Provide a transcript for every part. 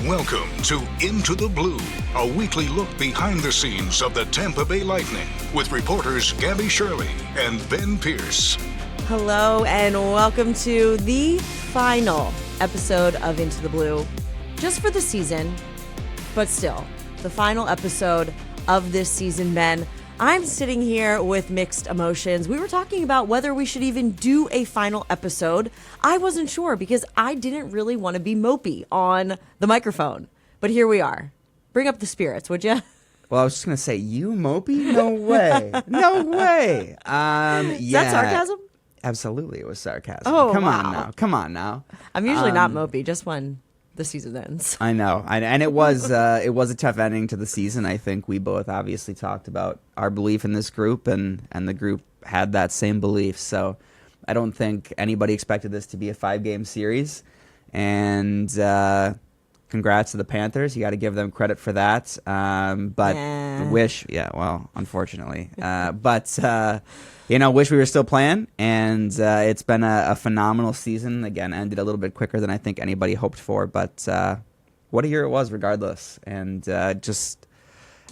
Welcome to Into the Blue, a weekly look behind the scenes of the Tampa Bay Lightning with reporters Gabby, Shirley, and Ben Pierce. Hello and welcome to the final episode of Into the Blue, just for the season, but still, the final episode of this season, Ben. I'm sitting here with mixed emotions. We were talking about whether we should even do a final episode. I wasn't sure because I didn't really want to be mopey on the microphone. But here we are. Bring up the spirits, would you? Well, I was just going to say, you mopey? No way. No way. Is that sarcasm? Absolutely, it was sarcasm. Oh, Come wow. on now. Come on now. I'm usually not mopey, just when the season ends. I know. And it was a tough ending to the season. I think we both obviously talked about our belief in this group, and the group had that same belief. So I don't think anybody expected this to be a 5-game series. And congrats to the Panthers. You got to give them credit for that. Unfortunately. Wish we were still playing. And it's been a phenomenal season. Again, ended a little bit quicker than I think anybody hoped for. But what a year it was regardless. And just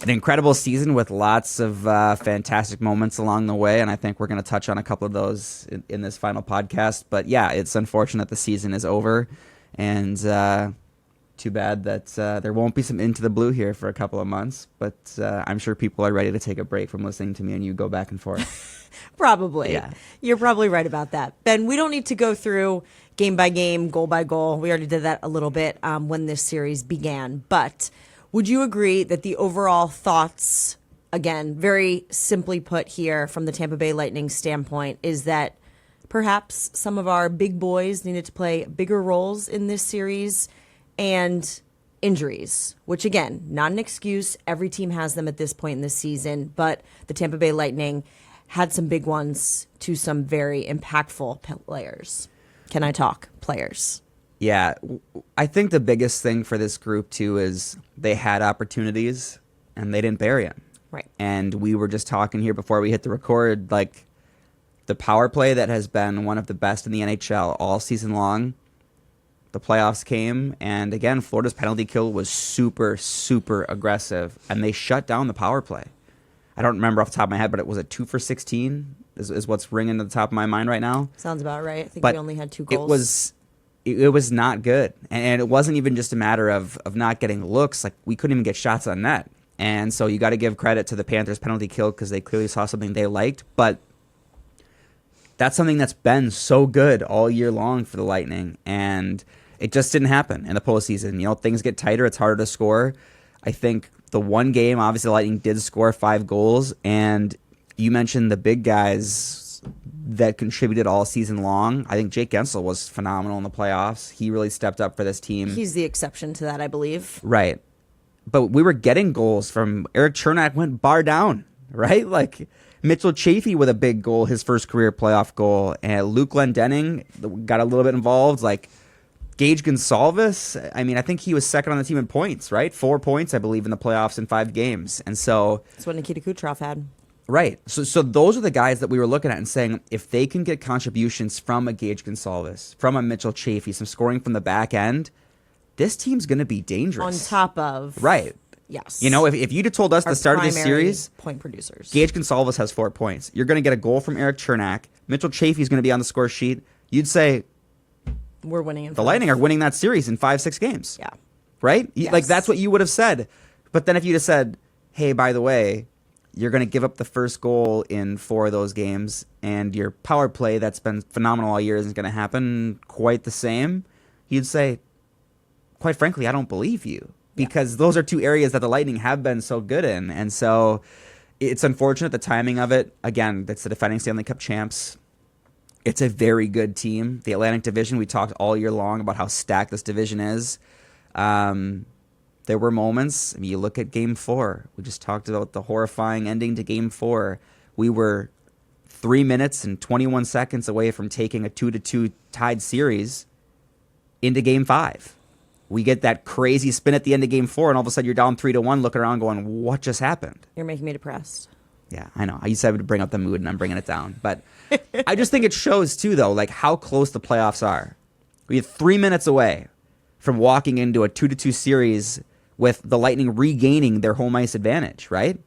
an incredible season with lots of fantastic moments along the way. And I think we're going to touch on a couple of those in this final podcast. But yeah, it's unfortunate the season is over. And too bad that there won't be some Into the Blue here for a couple of months. But I'm sure people are ready to take a break from listening to me and you go back and forth. Probably. Yeah. You're probably right about that. Ben, we don't need to go through game by game, goal by goal. We already did that a little bit when this series began. But would you agree that the overall thoughts, again, very simply put here from the Tampa Bay Lightning standpoint, is that perhaps some of our big boys needed to play bigger roles in this series, and injuries, which again, not an excuse. Every team has them at this point in the season, but the Tampa Bay Lightning had some big ones to some very impactful players. Can I talk players? Yeah, I think the biggest thing for this group too is they had opportunities and they didn't bury them. Right. And we were just talking here before we hit the record, like the power play that has been one of the best in the NHL all season long. The playoffs came, and again, Florida's penalty kill was super, super aggressive, and they shut down the power play. I don't remember off the top of my head, but it was a 2 for 16 is what's ringing to the top of my mind right now. Sounds about right. I think But we only had 2 goals. It was not good, and it wasn't even just a matter of not getting looks. Like, we couldn't even get shots on net, and so you got to give credit to the Panthers' penalty kill because they clearly saw something they liked, but that's something that's been so good all year long for the Lightning, and it just didn't happen in the postseason. You know, things get tighter. It's harder to score. I think the one game, obviously, the Lightning did score 5 goals, and you mentioned the big guys that contributed all season long. I think Jake Gensel was phenomenal in the playoffs. He really stepped up for this team. He's the exception to that, I believe. Right. But we were getting goals from Eric Chernak went bar down, right? Like Mitchell Chaffee with a big goal, his first career playoff goal, and Luke Glendening got a little bit involved. Like Gage Gonsalves, I mean, I think he was second on the team in points, right? 4 points, I believe, in the playoffs in 5 games. And so That's what Nikita Kucherov had. Right. So those are the guys that we were looking at and saying, if they can get contributions from a Gage Gonsalves, from a Mitchell Chaffee, some scoring from the back end, this team's going to be dangerous. On top of. Right. Yes. You know, if you'd have told us Our the start of this primary series, point producers. Gage Gonsalves has 4 points. You're going to get a goal from Eric Chernak. Mitchell Chaffee's going to be on the score sheet. You'd say, we're winning in the Lightning are winning that series in 5-6 games. Yeah. Right? Yes. Like, that's what you would have said. But then if you'd have said, hey, by the way, you're going to give up the first goal in 4 of those games, and your power play that's been phenomenal all year isn't going to happen quite the same, you'd say, quite frankly, I don't believe you. Because those are 2 areas that the Lightning have been so good in. And so it's unfortunate, the timing of it. Again, that's the defending Stanley Cup champs. It's a very good team. The Atlantic Division, we talked all year long about how stacked this division is. There were moments, I mean, you look at Game 4. We just talked about the horrifying ending to Game 4. We were 3 minutes and 21 seconds away from taking a 2-2 tied series into Game 5. We get that crazy spin at the end of Game 4, and all of a sudden you're down 3-1, looking around going, what just happened? You're making me depressed. Yeah, I know. I used to bring up the mood, and I'm bringing it down. But I just think it shows, too, though, like how close the playoffs are. We have 3 minutes away from walking into a 2-2 series with the Lightning regaining their home ice advantage, right?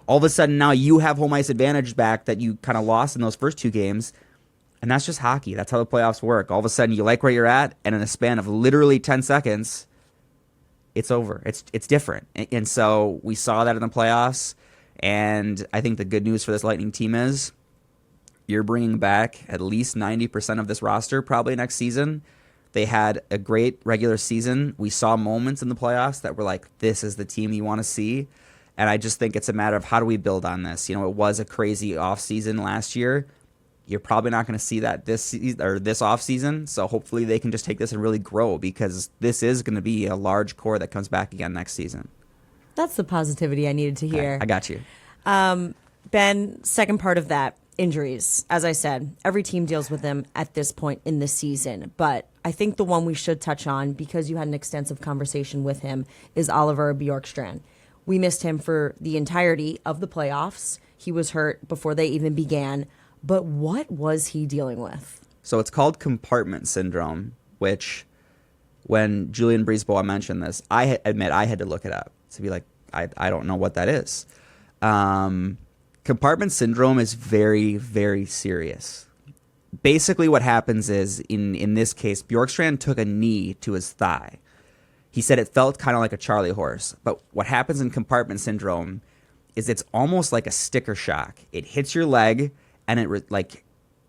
All of a sudden now you have home ice advantage back that you kind of lost in those first 2 games. And that's just hockey. That's how the playoffs work. All of a sudden you like where you're at, and in a span of literally 10 seconds, it's over. It's different. And so we saw that in the playoffs. And I think the good news for this Lightning team is you're bringing back at least 90% of this roster probably next season. They had a great regular season. We saw moments in the playoffs that were like, this is the team you want to see. And I just think it's a matter of how do we build on this. You know, it was a crazy offseason last year. You're probably not going to see that this season or this offseason. So hopefully they can just take this and really grow, because this is going to be a large core that comes back again next season. That's the positivity I needed to hear. I got you. Ben, second part of that, injuries. As I said, every team deals with them at this point in the season. But I think the one we should touch on, because you had an extensive conversation with him, is Oliver Bjorkstrand. We missed him for the entirety of the playoffs. He was hurt before they even began. But what was he dealing with? So it's called compartment syndrome, which when Julian Brisebois mentioned this, I admit I had to look it up to be like, I don't know what that is. Compartment syndrome is very, very serious. Basically what happens is, in this case, Bjorkstrand took a knee to his thigh. He said it felt kind of like a Charlie horse. But what happens in compartment syndrome is it's almost like a sticker shock. It hits your leg, and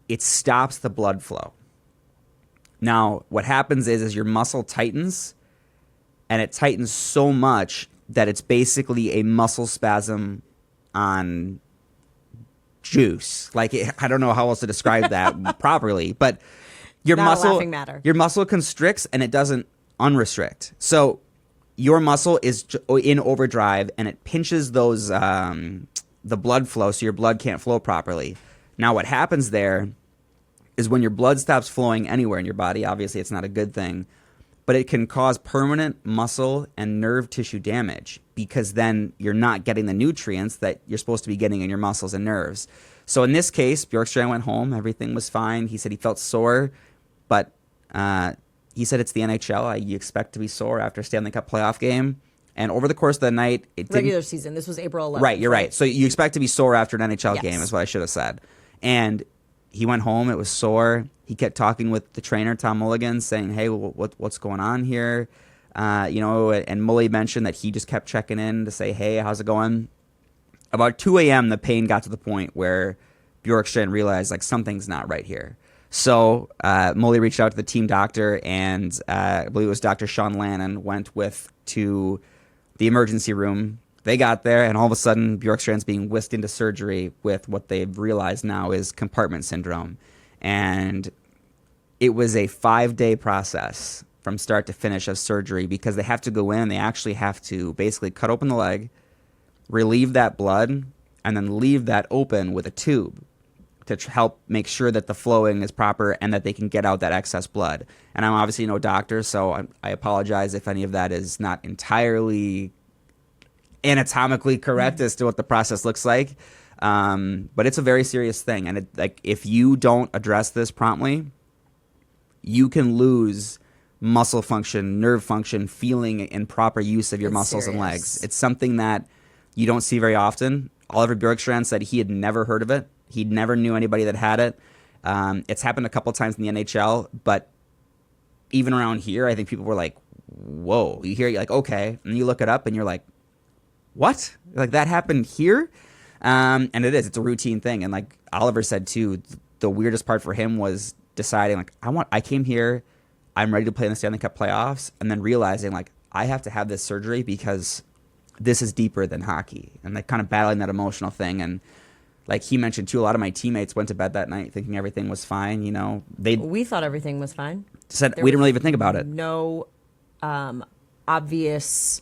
it stops the blood flow. Now, what happens is your muscle tightens, and it tightens so much that it's basically a muscle spasm on juice. I don't know how else to describe that properly, but your Not a muscle, laughing matter. your muscle constricts and it doesn't unrestrict. So your muscle is in overdrive, and it pinches those the blood flow, so your blood can't flow properly. Now, what happens there is when your blood stops flowing anywhere in your body, obviously it's not a good thing, but it can cause permanent muscle and nerve tissue damage, because then you're not getting the nutrients that you're supposed to be getting in your muscles and nerves. So in this case, Bjorkstrand went home. Everything was fine. He said he felt sore, but he said it's the NHL. You expect to be sore after a Stanley Cup playoff game. And over the course of the night, Regular season. This was April 11th. Right, you're right. So you expect to be sore after an NHL Yes. game is what I should have said. And he went home. It was sore. He kept talking with the trainer, Tom Mulligan, saying, hey, what's going on here? And Mully mentioned that he just kept checking in to say, hey, how's it going? About 2 a.m., the pain got to the point where Bjorkstrand realized, something's not right here. So Mully reached out to the team doctor, and I believe it was Dr. Sean Lannon, went to the emergency room. They got there, and all of a sudden, Bjorkstrand's being whisked into surgery with what they've realized now is compartment syndrome. And it was a 5-day process from start to finish of surgery, because they have to go in and they actually have to basically cut open the leg, relieve that blood, and then leave that open with a tube to help make sure that the flowing is proper and that they can get out that excess blood. And I'm obviously no doctor, so I apologize if any of that is not entirely anatomically correct as to what the process looks like. But it's a very serious thing. And if you don't address this promptly, you can lose muscle function, nerve function, feeling, and proper use of your muscles and legs. It's something that you don't see very often. Oliver Bjorkstrand said he had never heard of it. He never knew anybody that had it. It's happened a couple times in the NHL, but even around here, I think people were like, whoa. You hear it, you're like, okay. And you look it up and you're like, what? That happened here? And it is. It's a routine thing. And Oliver said too, the weirdest part for him was deciding I came here, I'm ready to play in the Stanley Cup playoffs, and then realizing I have to have this surgery because this is deeper than hockey, and kind of battling that emotional thing. And he mentioned too, a lot of my teammates went to bed that night thinking everything was fine. We thought everything was fine. Said we didn't really even think about it. No obvious,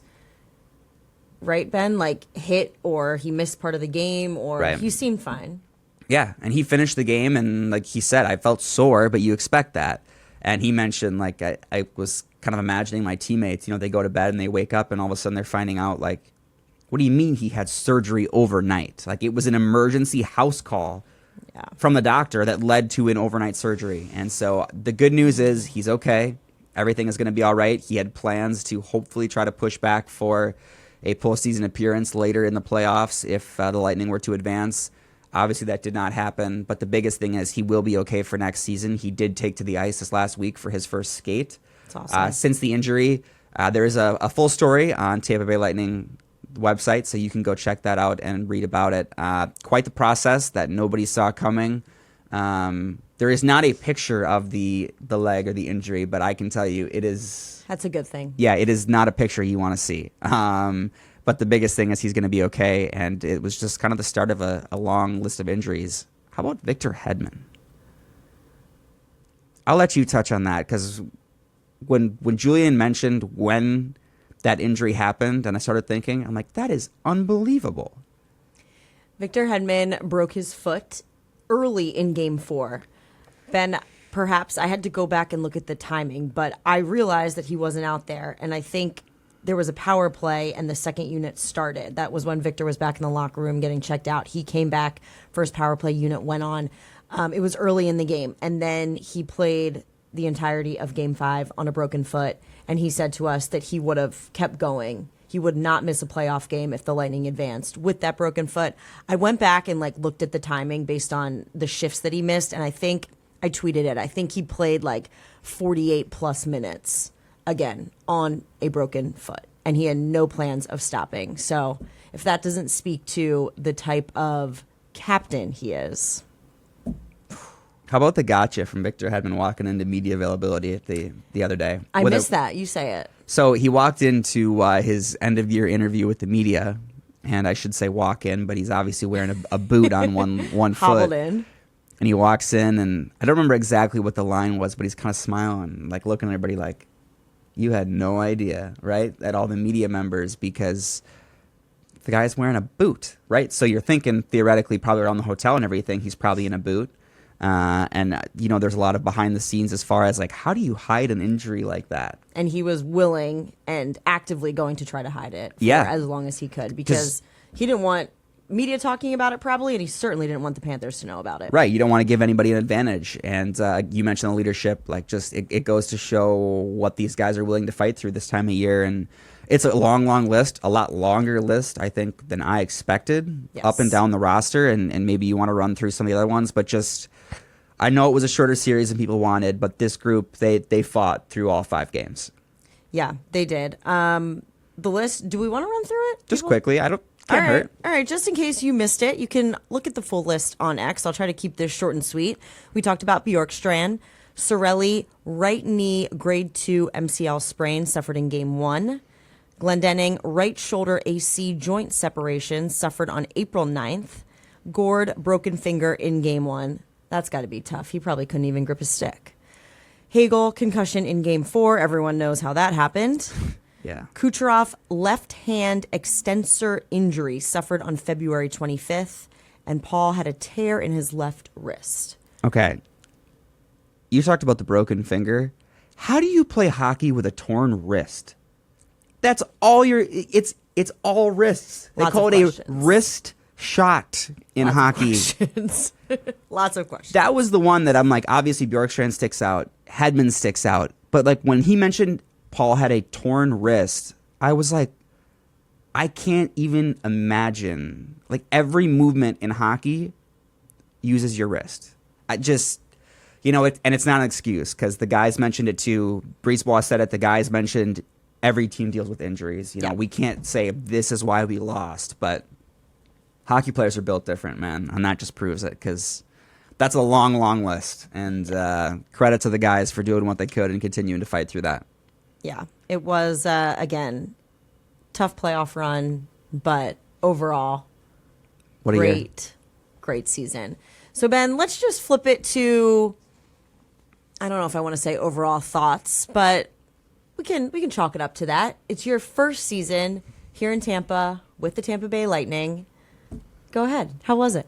right, Ben? Hit, or he missed part of the game, or Right. He seemed fine. Yeah, and he finished the game, and he said, I felt sore, but you expect that. And he mentioned, I was kind of imagining my teammates, they go to bed and they wake up, and all of a sudden they're finding out, what do you mean he had surgery overnight? It was an emergency house call from the doctor that led to an overnight surgery. And so the good news is he's okay. everything is going to be all right. He had plans to hopefully try to push back for a postseason appearance later in the playoffs if the Lightning were to advance. Obviously, that did not happen, but the biggest thing is he will be okay for next season. He did take to the ice this last week for his first skate. That's awesome. Since the injury, there is a full story on Tampa Bay Lightning website, so you can go check that out and read about it. Quite the process that nobody saw coming. There is not a picture of the leg or the injury, but I can tell you it is... That's a good thing. Yeah, it is not a picture you want to see. But the biggest thing is he's going to be okay, and it was just kind of the start of a long list of injuries. How about Victor Hedman? I'll let you touch on that, because when Julian mentioned when that injury happened, and I started thinking, I'm like, that is unbelievable. Victor Hedman broke his foot early in Game 4. Ben, perhaps I had to go back and look at the timing, but I realized that he wasn't out there, and I think there was a power play and the second unit started. That was when Victor was back in the locker room getting checked out. He came back, first power play unit went on. It was early in the game, and then he played the entirety of Game 5 on a broken foot, and he said to us that he would have kept going. He would not miss a playoff game if the Lightning advanced with that broken foot. I went back and looked at the timing based on the shifts that he missed, and I think I tweeted it. I think he played 48 plus minutes again on a broken foot, and he had no plans of stopping. So if that doesn't speak to the type of captain he is. How about the gotcha from Victor Hedman walking into media availability at the other day? I missed that. You say it. So he walked into his end-of-year interview with the media, and I should say walk in, but he's obviously wearing a boot on one foot. Hobbled in. And he walks in, and I don't remember exactly what the line was, but he's kind of smiling, looking at everybody like, you had no idea, right? At all the media members, because the guy's wearing a boot, right? So you're thinking theoretically probably around the hotel and everything, he's probably in a boot. There's a lot of behind the scenes as far as how do you hide an injury like that? And he was willing and actively going to try to hide it for as long as he could, because he didn't want media talking about it probably, and he certainly didn't want the Panthers to know about it. Right. You don't want to give anybody an advantage. And you mentioned the leadership, it goes to show what these guys are willing to fight through this time of year. And it's a long, long list, a lot longer list, I think, than I expected up and down the roster. And maybe you want to run through some of the other ones, but I know it was a shorter series than people wanted, but this group, they fought through all 5 games. Yeah, they did. The list, do we want to run through it? Just quickly. Can't hurt. All right, just in case you missed it, you can look at the full list on X. I'll try to keep this short and sweet. We talked about Bjorkstrand. Shirley, right knee, grade 2 MCL sprain, suffered in Game 1. Glendening, right shoulder AC joint separation, suffered on April 9th. Gord, broken finger in Game 1. That's got to be tough. He probably couldn't even grip a stick. Hagel, concussion in Game 4. Everyone knows how that happened. Yeah. Kucherov, left hand extensor injury, suffered on February 25th. And Paul had a tear in his left wrist. Okay. You talked about the broken finger. How do you play hockey with a torn wrist? That's all it's all wrists. They call it a wrist shot in hockey. Lots of questions. That was the one that I'm like, obviously Bjorkstrand sticks out, Hedman sticks out, but when he mentioned Paul had a torn wrist, I was like, I can't even imagine. Every movement in hockey uses your wrist. I just, and it's not an excuse, because the guys mentioned it too. Breezeball said it. The guys mentioned every team deals with injuries. We can't say this is why we lost, but hockey players are built different, man, and that just proves it, because that's a long, long list. And credit to the guys for doing what they could and continuing to fight through that. Yeah, it was, again, tough playoff run, but overall, great season. So, Ben, let's just flip it to, I don't know if I want to say overall thoughts, but we can chalk it up to that. It's your first season here in Tampa with the Tampa Bay Lightning. Go ahead. How was it?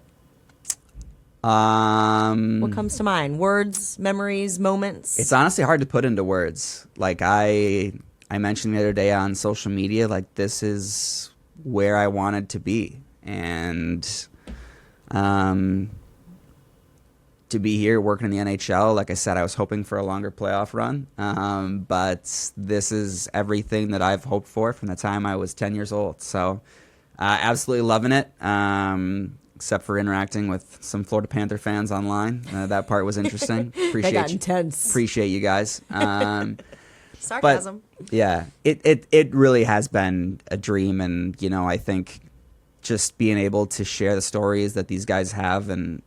What comes to mind? Words, memories, moments? It's honestly hard to put into words. I mentioned the other day on social media, this is where I wanted to be. And to be here working in the NHL. Like I said, I was hoping for a longer playoff run, but this is everything that I've hoped for from the time I was 10 years old. So absolutely loving it, except for interacting with some Florida Panther fans online. That part was interesting. That got intense. Appreciate you guys. Sarcasm. But yeah, it really has been a dream, and I think just being able to share the stories that these guys have, and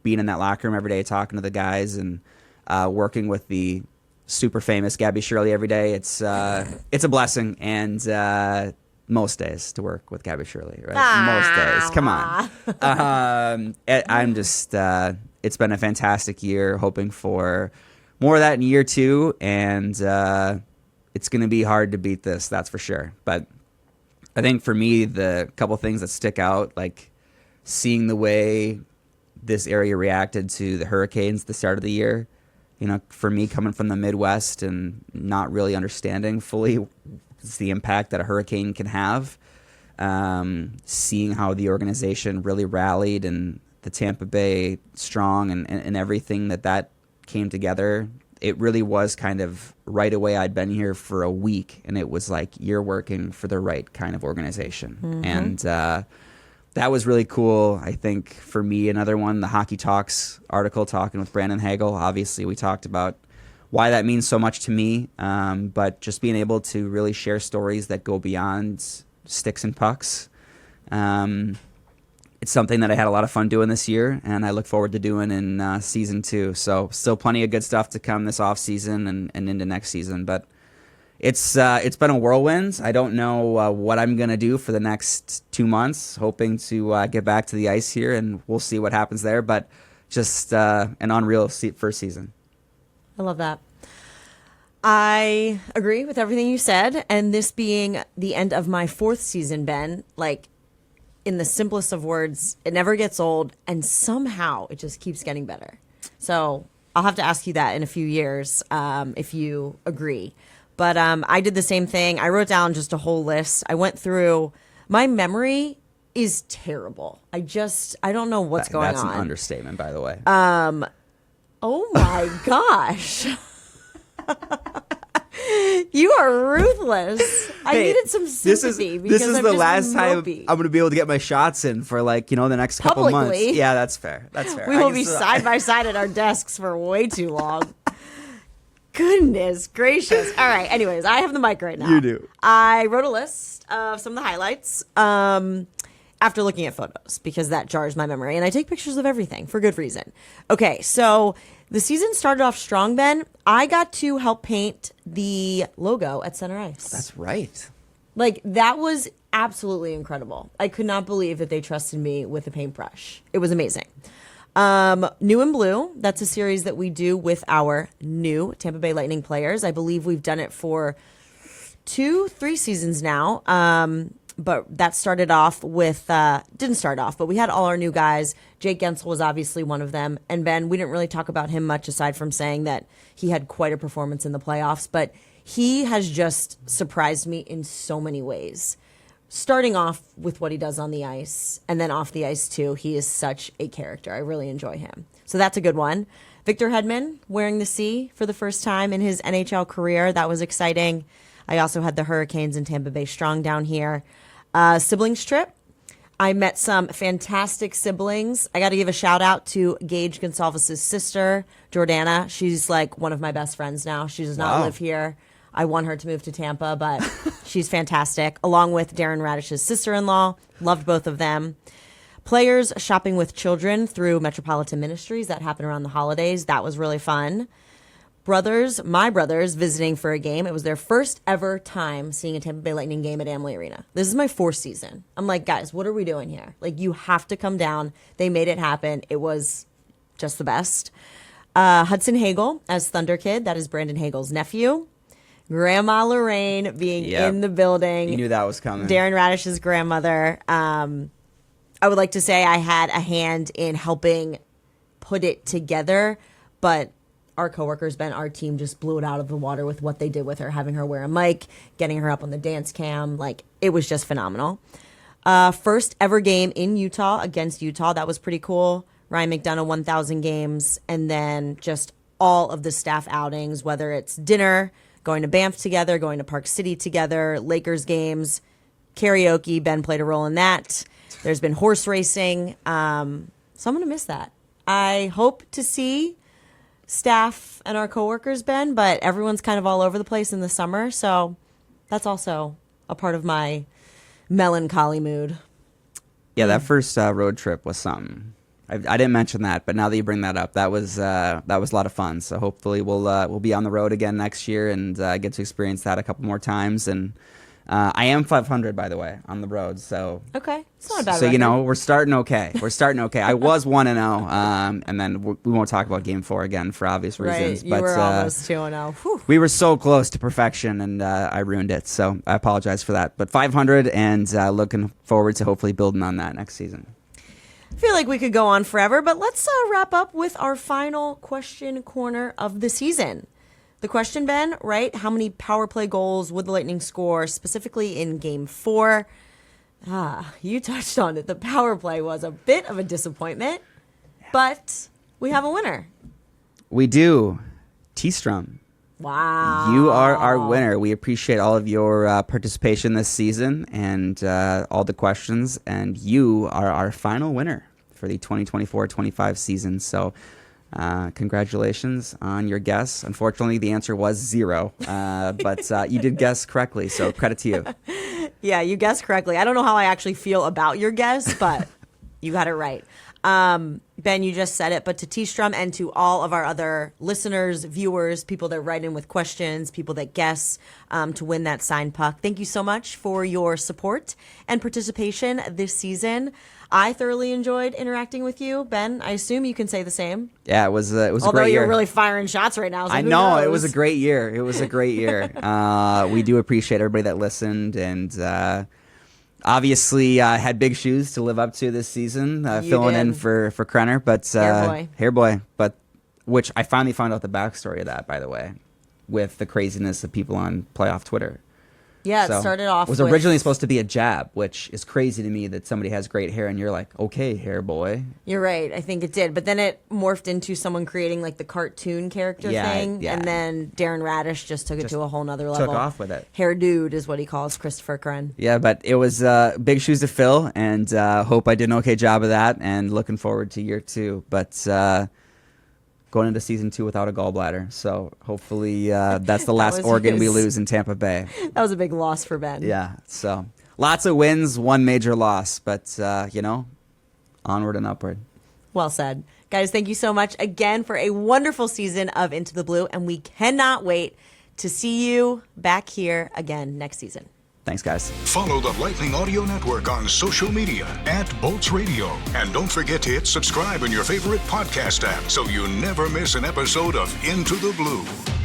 being in that locker room every day, talking to the guys, and working with the super famous Gabby Shirley every day, it's a blessing. And most days to work with Gabby Shirley, right? Most days. Come on. I'm just. It's been a fantastic year. Hoping for more of that in year 2, and it's going to be hard to beat this, that's for sure. But I think for me, the couple things that stick out, like seeing the way this area reacted to the hurricanes at the start of the year. For me, coming from the Midwest and not really understanding fully the impact that a hurricane can have, seeing how the organization really rallied, and the Tampa Bay strong, and everything that came together. It really was kind of right away. I'd been here for a week, and it was like, you're working for the right kind of organization. Mm-hmm. And that was really cool. I think for me, another one, the Hockey Talks article talking with Brandon Hagel. Obviously, we talked about why that means so much to me, but just being able to really share stories that go beyond sticks and pucks. It's something that I had a lot of fun doing this year, and I look forward to doing in season 2. So still plenty of good stuff to come this off season and into next season. But it's been a whirlwind. I don't know what I'm going to do for the next 2 months, hoping to get back to the ice here, and we'll see what happens there. But just an unreal first season. I love that. I agree with everything you said. And this being the end of my 4th season, Ben, like, in the simplest of words, it never gets old, and somehow it just keeps getting better. So I'll have to ask you that in a few years if you agree. But I did the same thing. I wrote down just a whole list. I went through. My memory is terrible. I don't know what's going on. That's an understatement, by the way. Oh my gosh. You are ruthless. I needed some sympathy. This is the last time I'm going to be able to get my shots in for the next couple months. Yeah, that's fair. We will be side by side at our desks for way too long. Goodness gracious. All right. Anyways, I have the mic right now. You do. I wrote a list of some of the highlights after looking at photos, because that jars my memory. And I take pictures of everything for good reason. Okay, so the season started off strong, Ben. I got to help paint the logo at Center Ice. That's right. That was absolutely incredible. I could not believe that they trusted me with a paintbrush. It was amazing. New and Blue, that's a series that we do with our new Tampa Bay Lightning players. I believe we've done it for 2-3 seasons now. But that started off with, didn't start off, but we had all our new guys. Jake Gensel was obviously one of them. And Ben, we didn't really talk about him much aside from saying that he had quite a performance in the playoffs. But he has just surprised me in so many ways. Starting off with what he does on the ice, and then off the ice too. He is such a character. I really enjoy him. So that's a good one. Victor Hedman wearing the C for the first time in his NHL career. That was exciting. I also had the Hurricanes and Tampa Bay Strong down here. Siblings trip. I met some fantastic siblings. I got to give a shout out to Gage Gonsalves' sister, Jordana. She's like one of my best friends now. She does not live here. I want her to move to Tampa, but she's fantastic. Along with Darren Radish's sister-in-law. Loved both of them. Players shopping with children through Metropolitan Ministries. That happened around the holidays. That was really fun. My brothers visiting for a game. It was their first ever time seeing a Tampa Bay Lightning game at Amalie Arena. This is my 4th season. I'm like, guys, what are we doing here? You have to come down. They made it happen. It was just the best. Hudson Hagel as Thunder Kid. That is Brandon Hagel's nephew. Grandma Lorraine being in the building. You knew that was coming. Darren Radish's grandmother. I would like to say I had a hand in helping put it together, but our coworkers, Ben, our team just blew it out of the water with what they did with her, having her wear a mic, getting her up on the dance cam. It was just phenomenal. First ever game in Utah against Utah. That was pretty cool. Ryan McDonough 1,000 games, and then just all of the staff outings, whether it's dinner, going to Banff together, going to Park City together, Lakers games, karaoke. Ben played a role in that. There's been horse racing. So I'm going to miss that. I hope to see staff and our coworkers, Ben, but everyone's kind of all over the place in the summer. So that's also a part of my melancholy mood. Yeah, that first road trip was something. I didn't mention that, but now that you bring that up, that was a lot of fun. So hopefully we'll be on the road again next year and get to experience that a couple more times. And I am 500, by the way, on the road. So okay, it's not a bad. So record. we're starting okay. I was 1-0, and then we won't talk about Game 4 again for obvious reasons. Right, but you were almost 2-0. We were so close to perfection, and I ruined it. So I apologize for that. But 500, and looking forward to hopefully building on that next season. I feel like we could go on forever, but let's wrap up with our final question corner of the season. The question, Ben, right? How many power play goals would the Lightning score, specifically in Game 4? You touched on it. The power play was a bit of a disappointment, but we have a winner. We do. T-Strum. Wow. You are our winner. We appreciate all of your participation this season and all the questions, and you are our final winner for the 2024-25 season. So congratulations on your guess. Unfortunately, the answer was 0, but you did guess correctly, so credit to you. Yeah, you guessed correctly. I don't know how I actually feel about your guess, but you got it right. Ben, you just said it, but to T-Strum and to all of our other listeners, viewers, people that write in with questions, people that guess to win that signed puck, thank you so much for your support and participation this season. I thoroughly enjoyed interacting with you, Ben. I assume you can say the same. Yeah, it was a great year. Although you're really firing shots right now. So I who know. knows? It was a great year. We do appreciate everybody that listened, and obviously had big shoes to live up to this season, filling in for Krenner. But Hair boy. But which I finally found out the backstory of that, by the way, with the craziness of people on playoff Twitter. Yeah, So, it started off it was originally supposed to be a jab, which is crazy to me that somebody has great hair and you're like, okay, hair boy. You're right. I think it did. But then it morphed into someone creating like the cartoon character thing. Yeah. And then Darren Radish just took it to a whole nother level. Took off with it. Hair dude is what he calls Christopher Kren. Yeah, but it was big shoes to fill, and hope I did an okay job of that, and looking forward to year 2. But going into season 2 without a gallbladder, so hopefully that's the last organ we lose in Tampa Bay. That was a big loss for Ben. Yeah, so lots of wins, one major loss, but onward and upward. Well said. Guys, thank you so much again for a wonderful season of Into the Blue, and we cannot wait to see you back here again next season. Thanks, guys. Follow the Lightning Audio Network on social media @Bolts Radio. And don't forget to hit subscribe in your favorite podcast app so you never miss an episode of Into the Blue.